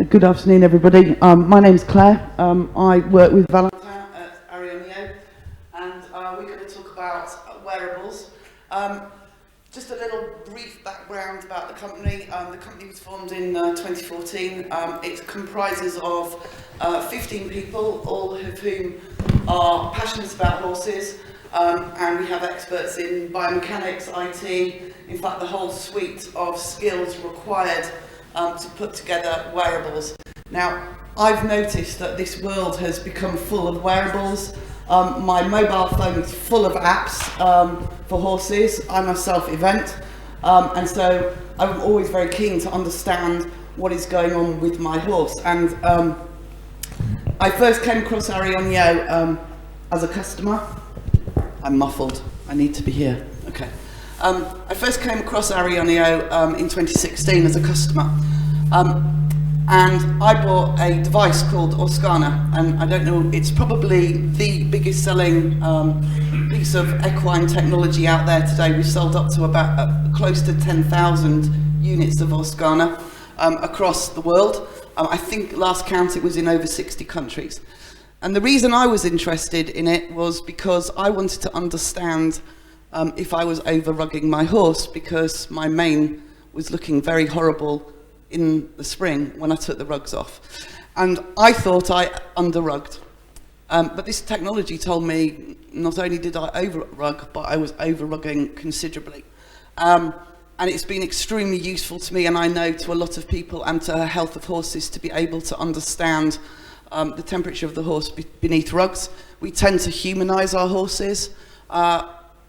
Good afternoon, everybody. My name's Claire. I work with Valentin at Arioneo, and we're going to talk about wearables. Just a little brief background about the company. The company was formed in 2014. It comprises of 15 people, all of whom are passionate about horses, and we have experts in biomechanics, IT, in fact the whole suite of skills required to put together wearables. Now, I've noticed that this world has become full of wearables. My mobile phone is full of apps for horses. I'm a self-event, and so I'm always very keen to understand what is going on with my horse. And I first came across Arioneo as a customer. I'm muffled. I need to be here. Okay. I first came across Arioneo in 2016 as a customer, and I bought a device called Oscana, and I don't know, it's probably the biggest selling piece of equine technology out there today. We've sold up to about close to 10,000 units of Oscana across the world. I think last count it was in over 60 countries. And the reason I was interested in it was because I wanted to understand if I was over-rugging my horse, because my mane was looking very horrible in the spring when I took the rugs off. And I thought I under-rugged. But this technology told me not only did I over-rug, but I was over-rugging considerably. And it's been extremely useful to me, and I know to a lot of people and to the health of horses, to be able to understand the temperature of the horse beneath rugs. We tend to humanize our horses.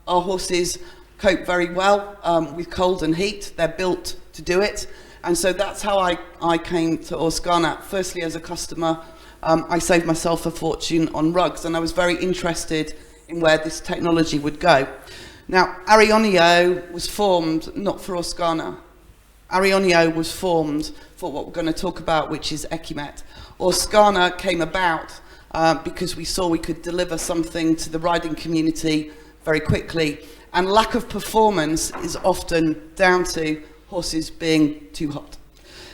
Our horses cope very well with cold and heat. They're built to do it. And so that's how I came to Oscana. Firstly, as a customer, I saved myself a fortune on rugs, and I was very interested in where this technology would go. Now, Arioneo was formed not for Oscana. Arioneo was formed for what we're going to talk about, which is Equine Vets. Oscana came about because we saw we could deliver something to the riding community very quickly, and lack of performance is often down to horses being too hot.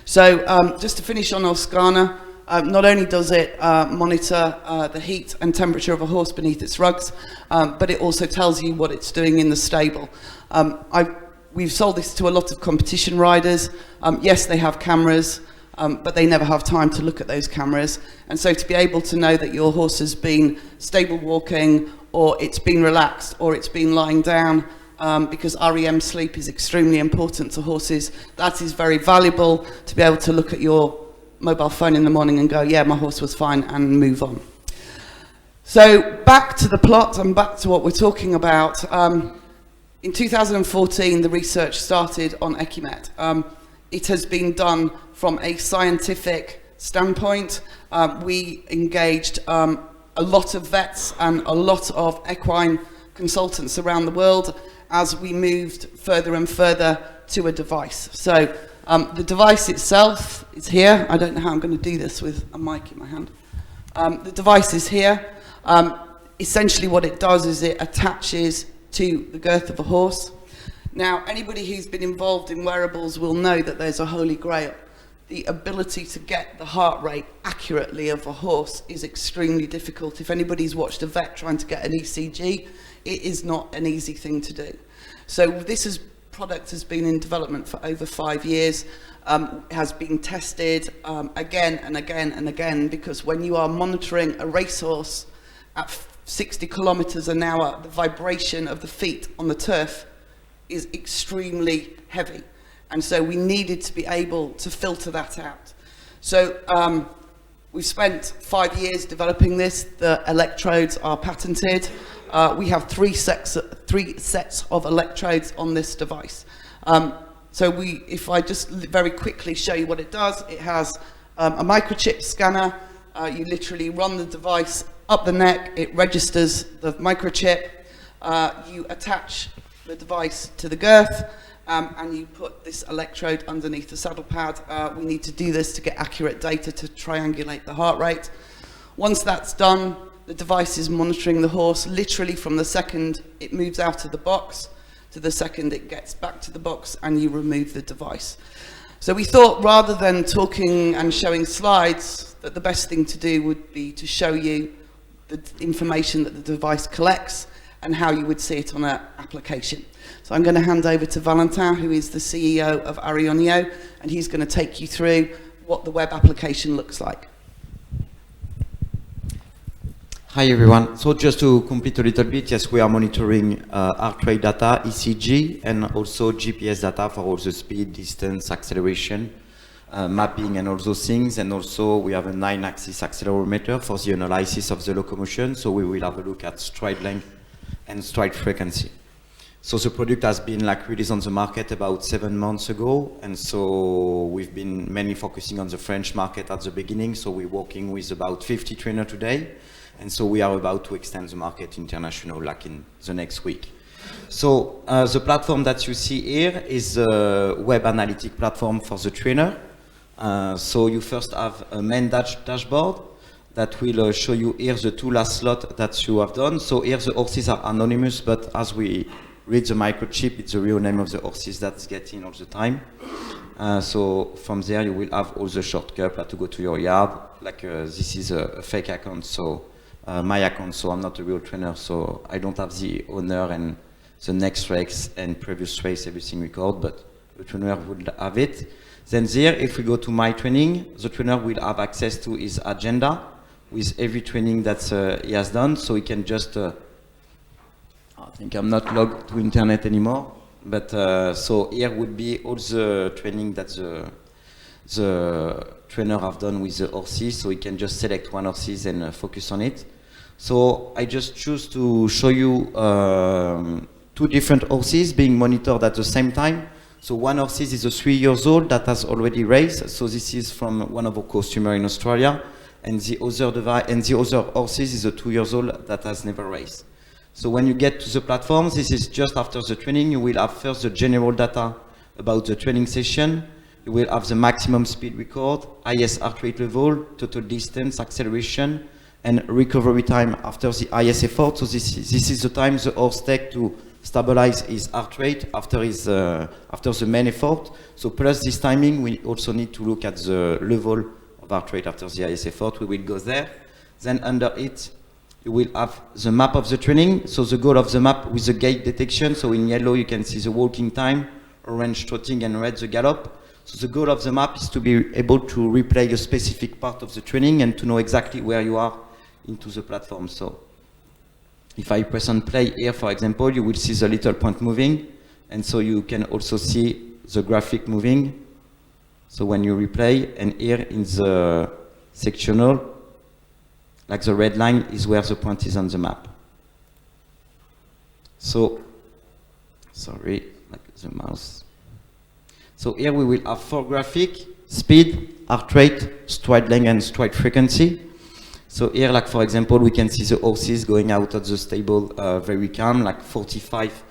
So just to finish on Oscana, not only does it monitor the heat and temperature of a horse beneath its rugs, but it also tells you what it's doing in the stable. We've sold this to a lot of competition riders. Yes, they have cameras, but they never have time to look at those cameras. And so to be able to know that your horse has been stable walking, or it's been relaxed, or it's been lying down, because REM sleep is extremely important to horses, that is very valuable to be able to look at your mobile phone in the morning and go, yeah, my horse was fine, and move on. So back to the plot and back to what we're talking about. In 2014, the research started on Equine Vets. It has been done from a scientific standpoint. We engaged a lot of vets and a lot of equine consultants around the world as we moved further and further to a device. So the device itself is here. I don't know how I'm going to do this with a mic in my hand. The device is here. Essentially what it does is it attaches to the girth of a horse. Now, anybody who's been involved in wearables will know that there's a holy grail. The ability to get the heart rate accurately of a horse is extremely difficult. If anybody's watched a vet trying to get an ECG, it is not an easy thing to do. So this product has been in development for over 5 years, has been tested again and again and again, because when you are monitoring a racehorse at 60 kilometers an hour, the vibration of the feet on the turf is extremely heavy. And so we needed to be able to filter that out. So we've spent 5 years developing this. The electrodes are patented. We have three sets of electrodes on this device. So if I just very quickly show you what it does, it has a microchip scanner. You literally run the device up the neck, it registers the microchip, you attach the device to the girth, and you put this electrode underneath the saddle pad. We need to do this to get accurate data to triangulate the heart rate. Once that's done, the device is monitoring the horse literally from the second it moves out of the box to the second it gets back to the box, and you remove the device. So we thought rather than talking and showing slides, that the best thing to do would be to show you the information that the device collects and how you would see it on an application. So I'm going to hand over to Valentin, who is the CEO of Arioneo, and he's going to take you through what the web application looks like. Hi everyone. So just to complete a little bit, yes, we are monitoring heart rate data, ECG, and also GPS data for all the speed, distance, acceleration, mapping and all those things. And also we have a 9-axis accelerometer for the analysis of the locomotion. So we will have a look at stride length and stride frequency. So the product has been released on the market about 7 months ago. And so we've been mainly focusing on the French market at the beginning. So we're working with about 50 trainers today. And so we are about to extend the market international in the next week. So the platform that you see here is a web analytic platform for the trainer. So you first have a main dashboard that will show you here the 2 last slots that you have done. So here the horses are anonymous, but as we read the microchip, it's the real name of the horses that's getting all the time. So from there you will have all the shortcuts to go to your yard. This is a fake account, so my account, so I'm not a real trainer, so I don't have the owner and the next race and previous race, everything record, but the trainer will have it. Then there, if we go to my training, the trainer will have access to his agenda with every training that he has done, so he can just, I think I'm not logged to internet anymore, but so here would be all the training that the trainer have done with the horses, so he can just select one horses and focus on it. So I just choose to show you 2 different horses being monitored at the same time. So one horse is a 3 years old that has already raced. So this is from one of our customers in Australia, and the other horses is a 2 years old that has never raced. So when you get to the platform, this is just after the training. You will have first the general data about the training session. You will have the maximum speed record, highest heart rate level, total distance, acceleration, and recovery time after the highest effort. So this is the time the horse takes to stabilize his heart rate after the main effort. So plus this timing, we also need to look at the level of heart rate after the highest effort. We will go there. Then under it, you will have the map of the training. So the goal of the map with the gait detection. So in yellow, you can see the walking time, orange trotting, and red the gallop. So the goal of the map is to be able to replay a specific part of the training and to know exactly where you are into the platform. So if I press on play here, for example, you will see the little point moving, and so you can also see the graphic moving. So when you replay, and here in the sectional, the red line is where the point is on the map. So, sorry, the mouse. So here we will have 4 graphics: speed, heart rate, stride length, and stride frequency. So here, for example, we can see the horses going out of the stable very calm, 45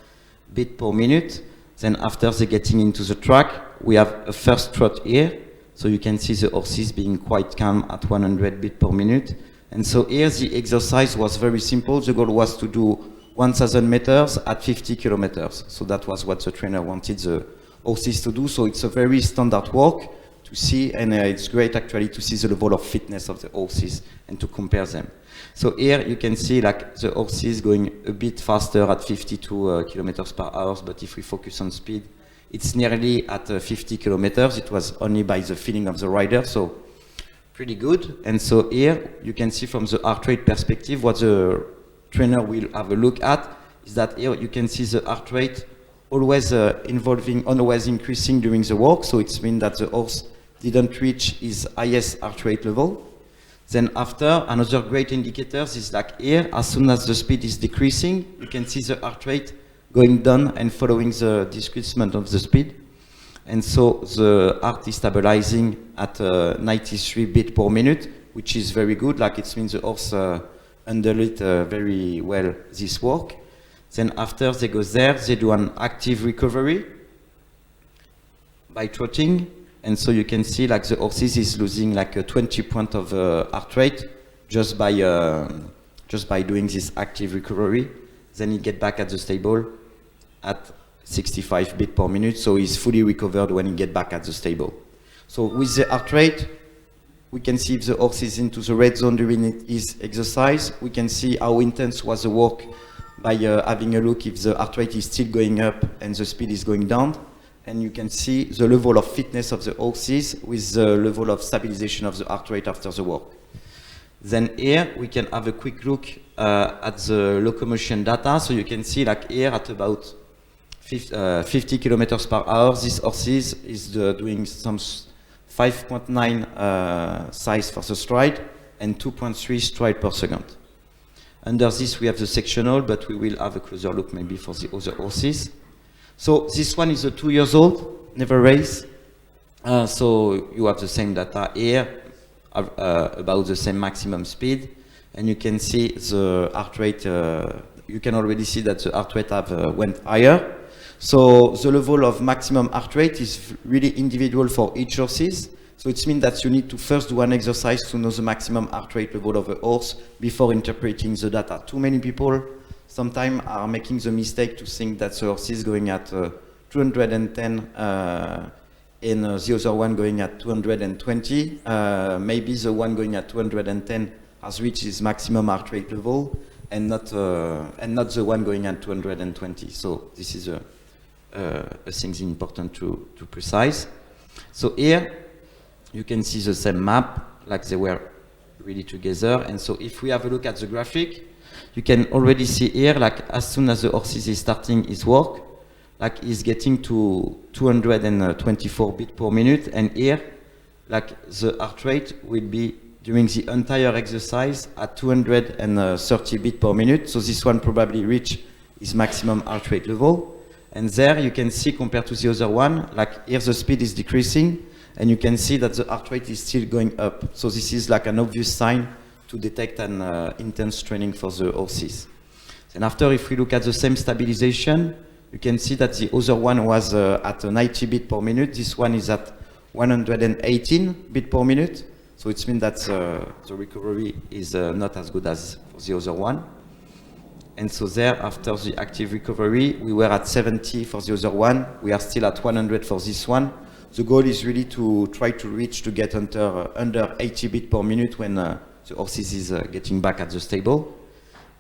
beats per minute. Then after they getting into the track, we have a first trot here. So you can see the horses being quite calm at 100 beats per minute. And so here the exercise was very simple. The goal was to do 1,000 meters at 50 kilometers. So that was what the trainer wanted the horses to do. So it's a very standard work to see, and it's great actually to see the level of fitness of the horses and to compare them. So here you can see the horses going a bit faster at 52 kilometers per hour, but if we focus on speed, it's nearly at 50 kilometers. It was only by the feeling of the rider, so pretty good. And so here you can see from the heart rate perspective, what the trainer will have a look at is that here you can see the heart rate always always increasing during the walk. So it means that the horse didn't reach his highest heart rate level. Then after, another great indicator is here, as soon as the speed is decreasing, you can see the heart rate going down and following the decreasement of the speed. And so the heart is stabilizing at 93 beats per minute, which is very good. It means the horse handled it very well this walk. Then after they go there, they do an active recovery by trotting. And so you can see the horses is losing 20 points of heart rate just by doing this active recovery. Then he get back at the stable at 65 beats per minute. So he's fully recovered when he get back at the stable. So with the heart rate, we can see if the horse is into the red zone during his exercise. We can see how intense was the work by having a look if the heart rate is still going up and the speed is going down. And you can see the level of fitness of the horses with the level of stabilization of the heart rate after the work. Then here we can have a quick look at the locomotion data. So you can see like here at about 50 kilometers per hour, this horses is doing some 5.9 size for the stride and 2.3 stride per second. Under this we have the sectional, but we will have a closer look maybe for the other horses. So this one is 2 years old, never raced. So you have the same data here, about the same maximum speed. And you can see the heart rate, you can already see that the heart rate went higher. So the level of maximum heart rate is really individual for each horses. So it means that you need to first do an exercise to know the maximum heart rate level of a horse before interpreting the data. Too many people sometimes are making the mistake to think that the horse is going at 210 and the other one going at 220. Maybe the one going at 210 has reached his maximum heart rate level and not the one going at 220. So this is a thing important to precise. So here you can see the same map, like they were really together. And so if we have a look at the graphic, you can already see here, like as soon as the horse is starting his work, like he's getting to 224 beats per minute. And here, like the heart rate will be during the entire exercise at 230 beats per minute. So this one probably reached his maximum heart rate level. And there you can see, compared to the other one, like here the speed is decreasing, and you can see that the heart rate is still going up. So this is like an obvious sign to detect an intense training for the horses. Then after, if we look at the same stabilization, you can see that the other one was at 90 beats per minute. This one is at 118 beats per minute. So it means that the recovery is not as good as for the other one. And so there, after the active recovery, we were at 70 for the other one. We are still at 100 for this one. The goal is really to try to get under 80 beats per minute when the horses is getting back at the stable.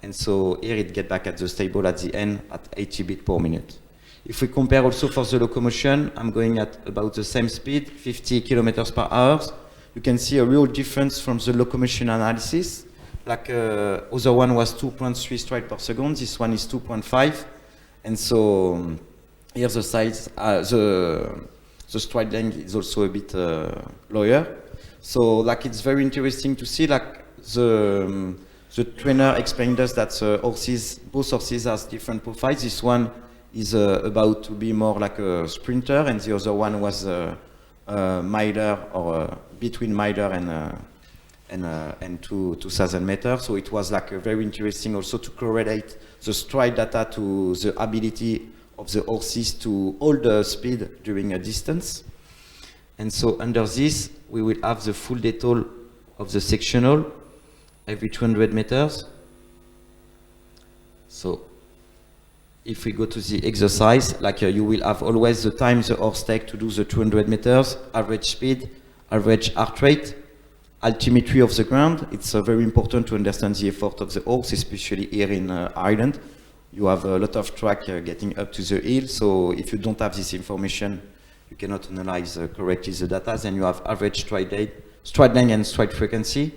And so here it gets back at the stable at the end at 80 beats per minute. If we compare also for the locomotion, I'm going at about the same speed, 50 kilometers per hour. You can see a real difference from the locomotion analysis. Like other one was 2.3 stride per second, this one is 2.5. And so here the size, the stride length is also a bit lower. So like it's very interesting to see like the trainer explained us that both horses has different profiles. This one is about to be more like a sprinter, and the other one was miler or between miler and 2,000 meters. So it was like very interesting also to correlate the stride data to the ability of the horses to hold the speed during a distance. And so under this, we will have the full detail of the sectional every 200 meters. So if we go to the exercise, like you will have always the time the horse takes to do the 200 meters, average speed, average heart rate, altimetry of the ground. It's very important to understand the effort of the horse, especially here in Ireland. You have a lot of track getting up to the hill, so if you don't have this information, you cannot analyze correctly the data. Then you have average stride length and stride frequency.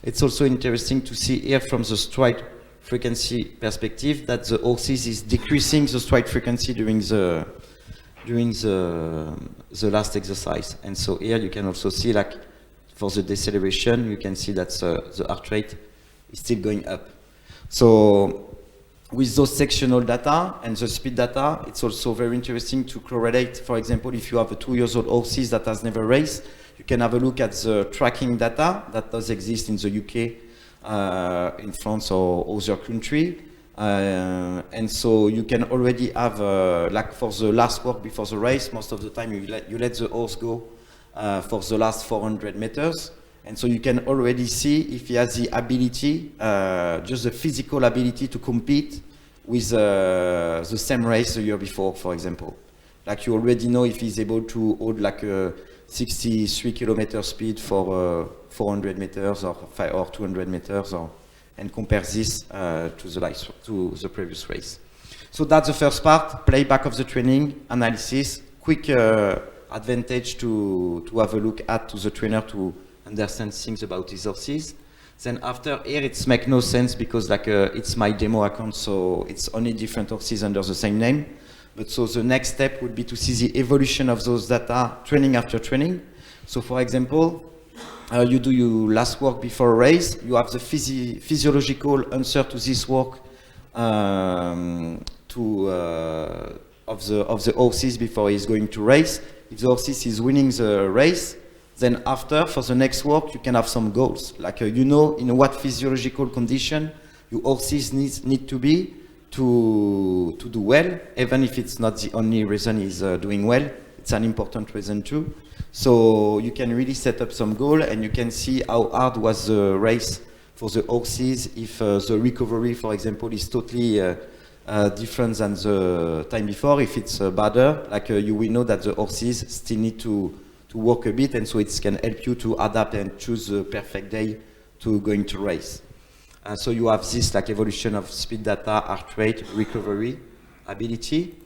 It's also interesting to see here from the stride frequency perspective that the horses is decreasing the stride frequency during the last exercise. And so here you can also see, like for the deceleration, you can see that the heart rate is still going up. So with those sectional data and the speed data, it's also very interesting to correlate. For example, if you have a 2-year-old horse that has never raced, you can have a look at the tracking data that does exist in the UK, in France or other country. And so you can already have, like for the last work before the race, most of the time you let the horse go for the last 400 meters. And so you can already see if he has the ability, just the physical ability to compete with the same race the year before, for example. Like you already know if he's able to hold like 63 kilometer speed for 400 meters or 200 meters, and compare this to the previous race. So that's the first part, playback of the training, analysis, quick advantage to have a look at to the trainer to understand things about his horses. Then after here, it's make no sense because it's my demo account, so it's only different horses under the same name. But so the next step would be to see the evolution of those data training after training. So for example, you do your last work before a race, you have the physiological answer to this work of the horses before he's going to race. If the horses is winning the race, then after, for the next work, you can have some goals. Like you know in what physiological condition your horses need to be to do well, even if it's not the only reason he's doing well. It's an important reason too. So you can really set up some goal, and you can see how hard was the race for the horses if the recovery, for example, is totally different than the time before. If it's badder, you will know that the horses still need to work a bit, and so it can help you to adapt and choose the perfect day to going to race. So you have this evolution of speed data, heart rate, recovery, ability.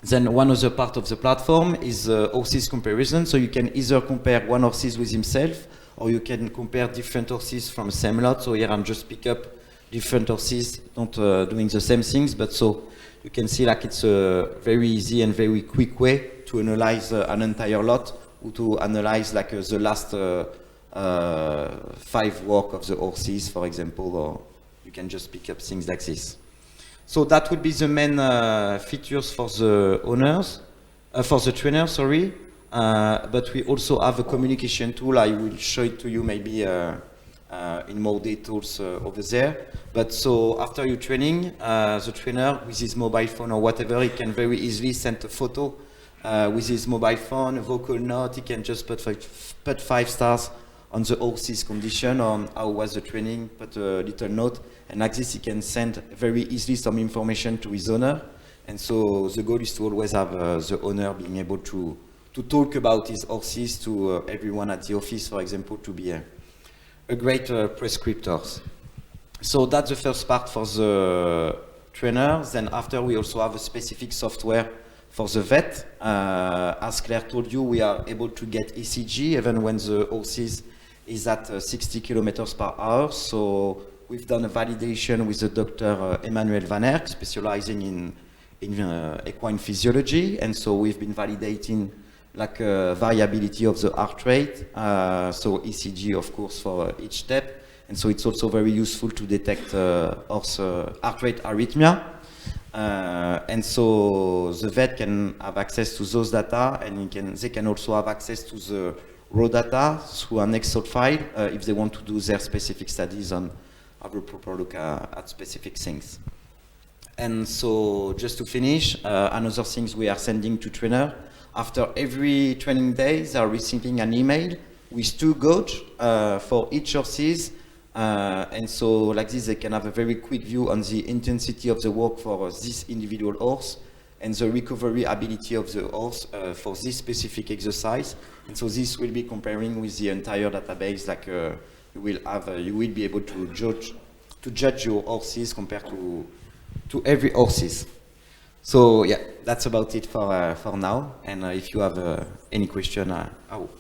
Then one other part of the platform is horses comparison. So you can either compare one horses with himself, or you can compare different horses from the same lot. So here I'm just pick up different horses, not doing the same things, but so you can see it's a very easy and very quick way to analyze an entire lot, or to analyze the last 5 work of the horses, for example, or you can just pick up things like this. So that would be the main features for the owners, for the trainer, sorry. But we also have a communication tool. I will show it to you maybe in more details over there. But so after your training, the trainer with his mobile phone or whatever, he can very easily send a photo with his mobile phone, a vocal note. He can just put 5 stars on the horse's condition, on how was the training, put a little note, and like this he can send very easily some information to his owner. And so the goal is to always have the owner being able to talk about his horses to everyone at the office, for example, to be a great prescriptor. So that's the first part for the trainer. Then after, we also have a specific software for the vet. As Claire told you, we are able to get ECG even when the horses is at 60 kilometers per hour. So we've done a validation with the Dr. Emmanuel Van Erck, specializing in equine physiology. And so we've been validating variability of the heart rate. So ECG, of course, for each step. And so it's also very useful to detect horse heart rate arrhythmia. And so the vet can have access to those data, and they can also have access to the raw data through an Excel file if they want to do their specific studies on have a proper look at specific things. And so just to finish, another things we are sending to trainer. After every training day, they are receiving an email with 2 gauge for each horses. And so like this, they can have a very quick view on the intensity of the work for this individual horse and the recovery ability of the horse for this specific exercise. And so this will be comparing with the entire database, you will be able to judge your horses compared to every horses. So yeah, that's about it for now. And if you have any question,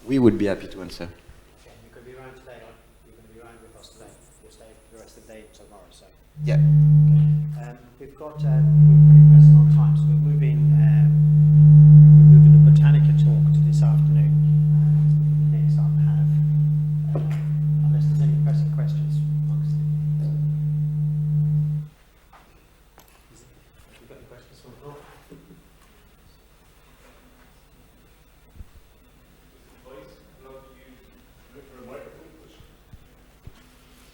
we would be happy to answer. Okay, you could be around today, or you're going to be around with us today. You'll stay the rest of the day tomorrow, so. Yeah. Okay. We're pretty pressed on time, so we're moving the Botanica talk to this afternoon. Next up have, unless there's any pressing questions amongst you. Have you got any questions from the floor?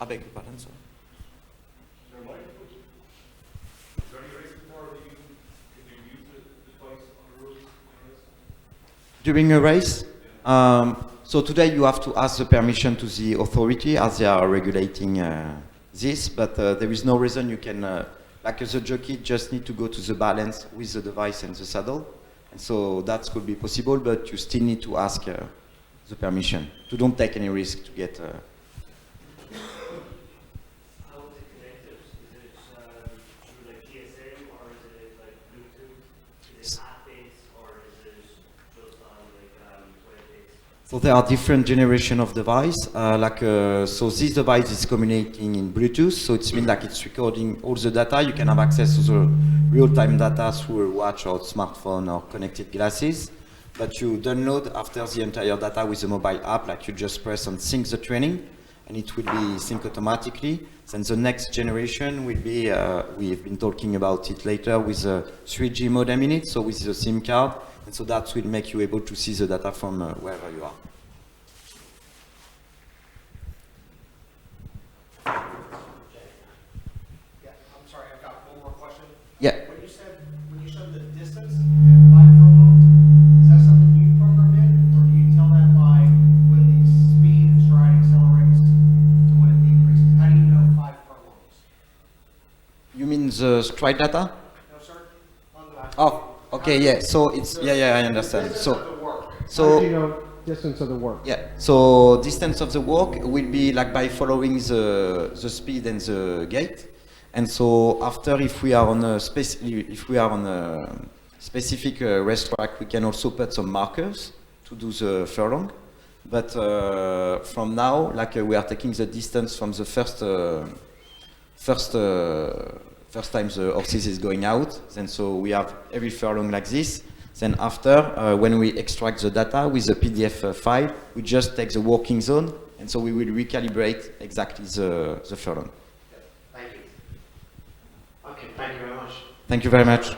I beg your pardon, sir. During a race? So today you have to ask the permission to the authority as they are regulating this, but there is no reason you can, like as a jockey, just need to go to the balance with the device and the saddle. And so that could be possible, but you still need to ask the permission to don't take any risk to get. How is it connected? Is it through like GSM or is it like Bluetooth? Is it app-based or is it just on like web-based? So there are different generation of device. So this device is communicating in Bluetooth. So it means like it's recording all the data. You can have access to the real-time data through a watch or smartphone or connected glasses. But you download after the entire data with a mobile app. Like you just press on sync the training, and it will be synced automatically. Then the next generation will be, we've been talking about it later, with a 3G modem in it, so with the SIM card. And so that will make you able to see the data from wherever you are. Yeah, I'm sorry, I've got one more question. Yeah. When you showed the distance at 5 furlongs, is that something you program in, or do you tell that by when the speed and stride accelerates to when it decreases? How do you know 5 furlongs? You mean the stride data? No, sir. On the last Oh, okay, yeah. So it's I understand. Distance So of the work. so How do you know distance of the work? yeah. So distance of the walk will be like by following the speed and the gait. And so after, if we are on a specific racetrack, we can also put some markers to do the furlong. But from now, we are taking the distance from the first time the horses is going out. Then so we have every furlong like this. Then after, when we extract the data with the PDF file, we just take the walking zone, and so we will recalibrate exactly the furlong. Thank you. Okay, thank you very much. Thank you very much.